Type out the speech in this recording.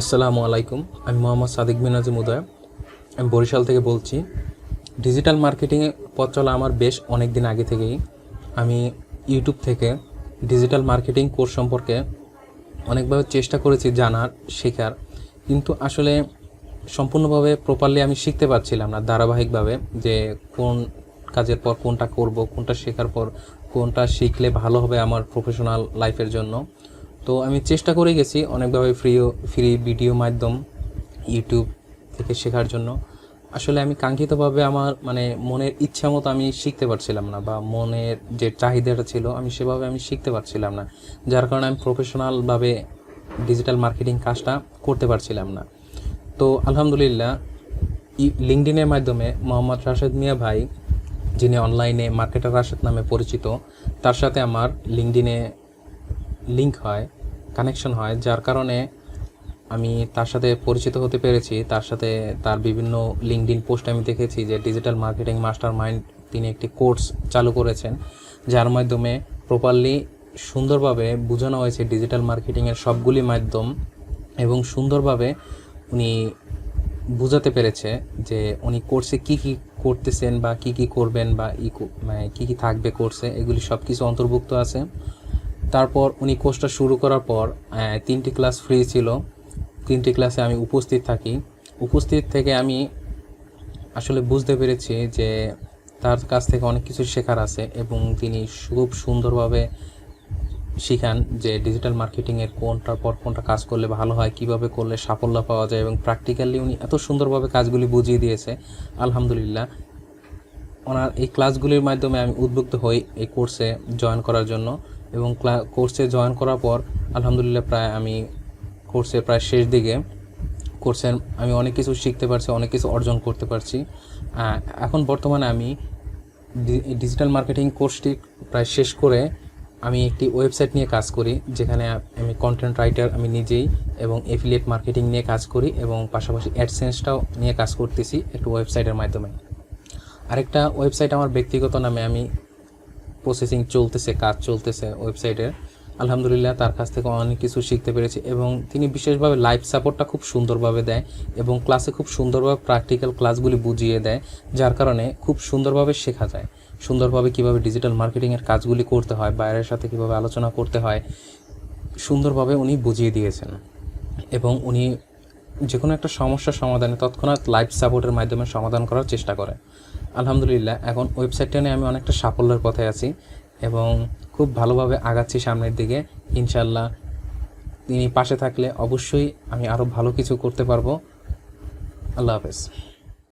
আসসালামু আলাইকুম। আমি মোহাম্মদ সাদিক বিন নাজিম উদয়। আমি বরিশাল থেকে বলছি। ডিজিটাল মার্কেটিংয়ে পথ চলা আমার বেশ অনেক দিন আগে থেকেই। আমি ইউটিউব থেকে ডিজিটাল মার্কেটিং কোর্স সম্পর্কে অনেকভাবে চেষ্টা করেছি জানার, শেখার, কিন্তু আসলে সম্পূর্ণভাবে প্রপারলি আমি শিখতে পারছিলাম না ধারাবাহিকভাবে, যে কোন কাজের পর কোনটা করব, কোনটা শেখার পর কোনটা শিখলে ভালো হবে আমার প্রফেশনাল লাইফের জন্য। তো আমি চেষ্টা করে গেছি অনেকভাবে ফ্রি ভিডিও মাধ্যম ইউটিউব থেকে শেখার জন্য। আসলে আমি কাঙ্ক্ষিতভাবে আমার মনের ইচ্ছা মতো আমি শিখতে পারছিলাম না, বা মনের যে চাহিদাটা ছিল আমি শিখতে পারছিলাম না, যার কারণে আমি প্রফেশনালভাবে ডিজিটাল মার্কেটিং কাজটা করতে পারছিলাম না। তো আলহামদুলিল্লাহ লিঙ্কডিনের মাধ্যমে মোহাম্মদ রাশেদ মিয়া ভাই, যিনি অনলাইনে মার্কেটার রাশেদ নামে পরিচিত, তার সাথে আমার লিঙ্কডিনে লিঙ্ক হয়, কানেকশন হয়, যার কারণে আমি তার সাথে পরিচিত হতে পেরেছি। তার সাথে তার বিভিন্ন লিঙ্কডিন পোস্ট আমি দেখেছি যে ডিজিটাল মার্কেটিং মাস্টারমাইন্ড তিনি একটি কোর্স চালু করেছেন, যার মাধ্যমে প্রপারলি সুন্দরভাবে বোঝানো হয়েছে ডিজিটাল মার্কেটিংয়ের সবগুলি মাধ্যম, এবং সুন্দরভাবে উনি বোঝাতে পেরেছে যে উনি কোর্সে কী কী করতেছেন বা কী কী করবেন বা কী কী থাকবে কোর্সে, এগুলি সব কিছু অন্তর্ভুক্ত আছে। তারপর উনি কোর্সটা শুরু করার পর 3টি ক্লাস ফ্রি ছিল। 3টি ক্লাসে আমি উপস্থিত থেকে আমি আসলে বুঝতে পেরেছি যে তার কাছ থেকে অনেক কিছু শেখার আছে, এবং তিনি খুব সুন্দরভাবে শিখান যে ডিজিটাল মার্কেটিংয়ের কোনটার পর কোনটা কাজ করলে ভালো হয়, কিভাবে করলে সাফল্য পাওয়া যায়, এবং প্র্যাকটিক্যালি উনি এত সুন্দরভাবে কাজগুলি বুঝিয়ে দিয়েছে। আলহামদুলিল্লাহ, ওনার এই ক্লাসগুলির মাধ্যমে আমি উদ্বুদ্ধ হই এই কোর্সে জয়েন করার জন্য, এবং কোর্সে জয়েন করার পর আলহামদুলিল্লাহ আমি কোর্সের প্রায় শেষ দিকে আমি অনেক কিছু শিখতে পারছি, অনেক কিছু অর্জন করতে পারছি। এখন বর্তমানে আমি ডিজিটাল মার্কেটিং কোর্সটি প্রায় শেষ করে আমি একটি ওয়েবসাইট নিয়ে কাজ করি, যেখানে আমি কন্টেন্ট রাইটার আমি নিজেই, এবং এফিলিয়েট মার্কেটিং নিয়ে কাজ করি, এবং পাশাপাশি অ্যাডসেন্সটাও নিয়ে কাজ করতেছি একটু ওয়েবসাইটের মাধ্যমে। আরেকটা ওয়েবসাইট আমার ব্যক্তিগত নামে আমি কাজ চলতেছে ওয়েবসাইটের। আলহামদুলিল্লাহ, তার কাছ থেকে অনেক কিছু শিখতে পেরেছি, এবং তিনি বিশেষভাবে লাইভ সাপোর্টটা খুব সুন্দরভাবে দেয়, এবং ক্লাসে খুব সুন্দরভাবে প্র্যাকটিক্যাল ক্লাসগুলি বুঝিয়ে দেয়, যার কারণে খুব সুন্দরভাবে শেখা যায়, সুন্দরভাবে কীভাবে ডিজিটাল মার্কেটিংয়ের কাজগুলি করতে হয়, বাইরের সাথে কীভাবে আলোচনা করতে হয়, সুন্দরভাবে উনি বুঝিয়ে দিয়েছেন। এবং উনি যে কোনো একটা সমস্যার সমাধানে তৎক্ষণাৎ লাইভ সাপোর্টের মাধ্যমে সমাধান করার চেষ্টা করে। আলহামদুলিল্লাহ, এখন ওয়েবসাইটটা নিয়ে আমি অনেকটা সাফল্যের পথে আছি, এবং খুব ভালোভাবে আগাচ্ছি সামনের দিকে। ইনশাআল্লাহ তিনি পাশে থাকলে অবশ্যই আমি আরও ভালো কিছু করতে পারবো। আল্লাহ হাফেজ।